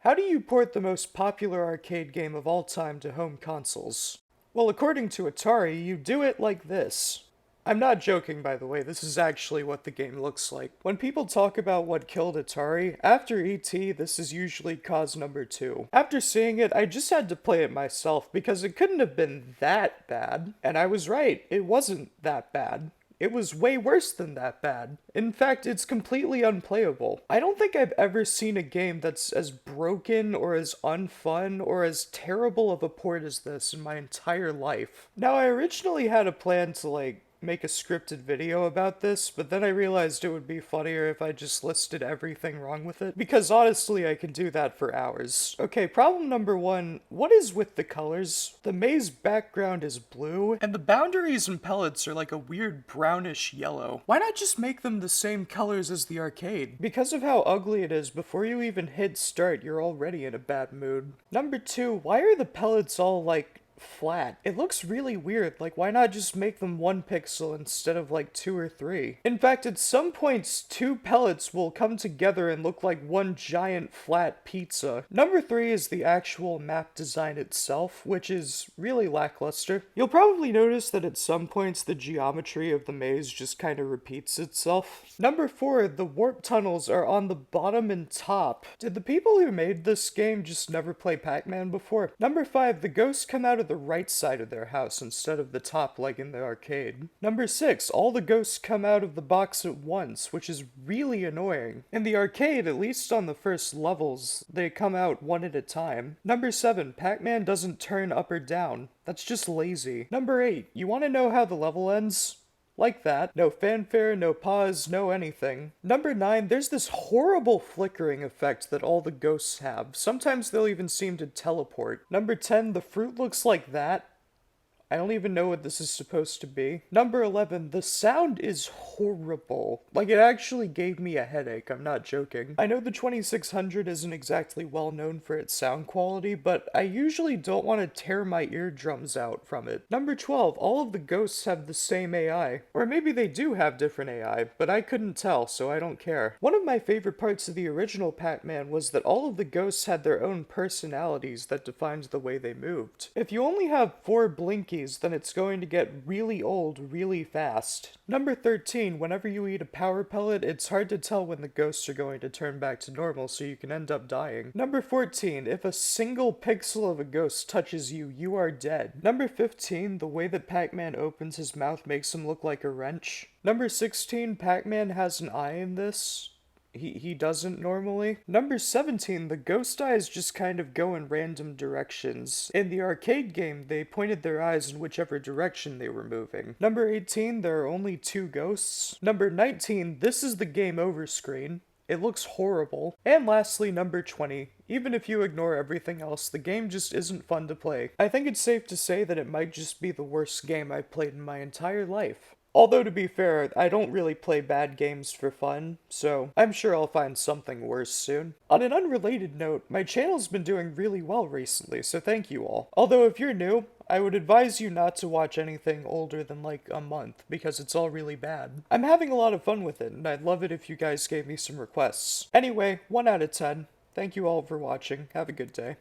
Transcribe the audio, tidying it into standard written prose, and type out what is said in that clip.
How do you port the most popular arcade game of all time to home consoles? Well, according to Atari, you do it like this. I'm not joking, by the way, this is actually what the game looks like. When people talk about what killed Atari, after E.T., this is usually cause number two. After seeing it, I just had to play it myself because it couldn't have been that bad. And I was right, it wasn't that bad. It was way worse than that bad. In fact, it's completely unplayable. I don't think I've ever seen a game that's as broken or as unfun or as terrible of a port as this in my entire life. Now, I originally had a plan to, make a scripted video about this, but then I realized it would be funnier if I just listed everything wrong with it, because honestly I can do that for hours. Okay, problem number one, what is with the colors? The maze background is blue, and the boundaries and pellets are like a weird brownish yellow. Why not just make them the same colors as the arcade? Because of how ugly it is, before you even hit start, you're already in a bad mood. Number two, why are the pellets all flat? It looks really weird. Like, why not just make them 1 pixel instead of like 2 or 3? In fact, at some points, 2 pellets will come together and look like one giant flat pizza. Number three is the actual map design itself, which is really lackluster. You'll probably notice that at some points the geometry of the maze just kind of repeats itself. Number four, the warp tunnels are on the bottom and top. Did the people who made this game just never play Pac-Man before? Number five, the ghosts come out of the right side of their house instead of the top like in the arcade. Number six, all the ghosts come out of the box at once, which is really annoying. In the arcade, at least on the first levels, they come out one at a time. Number seven, Pac-Man doesn't turn up or down. That's just lazy. Number eight, you want to know how the level ends? Like that. No fanfare, no pause, no anything. Number nine, there's this horrible flickering effect that all the ghosts have. Sometimes they'll even seem to teleport. Number 10, the fruit looks like that. I don't even know what this is supposed to be. Number 11, the sound is horrible. Like, it actually gave me a headache, I'm not joking. I know the 2600 isn't exactly well known for its sound quality, but I usually don't want to tear my eardrums out from it. Number 12, all of the ghosts have the same AI. Or maybe they do have different AI, but I couldn't tell, so I don't care. One of my favorite parts of the original Pac-Man was that all of the ghosts had their own personalities that defined the way they moved. If you only have 4 blinkies, then it's going to get really old really fast. Number 13, whenever you eat a power pellet, it's hard to tell when the ghosts are going to turn back to normal, so you can end up dying. Number 14, if a single pixel of a ghost touches you, you are dead. Number 15, the way that Pac-Man opens his mouth makes him look like a wrench. Number 16, Pac-Man has an eye in this. He doesn't normally. Number 17, the ghost eyes just kind of go in random directions. In the arcade game, they pointed their eyes in whichever direction they were moving. Number 18, there are only 2 ghosts. Number 19, this is the game over screen. It looks horrible. And lastly, number 20. Even if you ignore everything else, the game just isn't fun to play. I think it's safe to say that it might just be the worst game I've played in my entire life. Although, to be fair, I don't really play bad games for fun, so I'm sure I'll find something worse soon. On an unrelated note, my channel's been doing really well recently, so thank you all. Although if you're new, I would advise you not to watch anything older than like a month, because it's all really bad. I'm having a lot of fun with it, and I'd love it if you guys gave me some requests. Anyway, 1 out of 10. Thank you all for watching. Have a good day.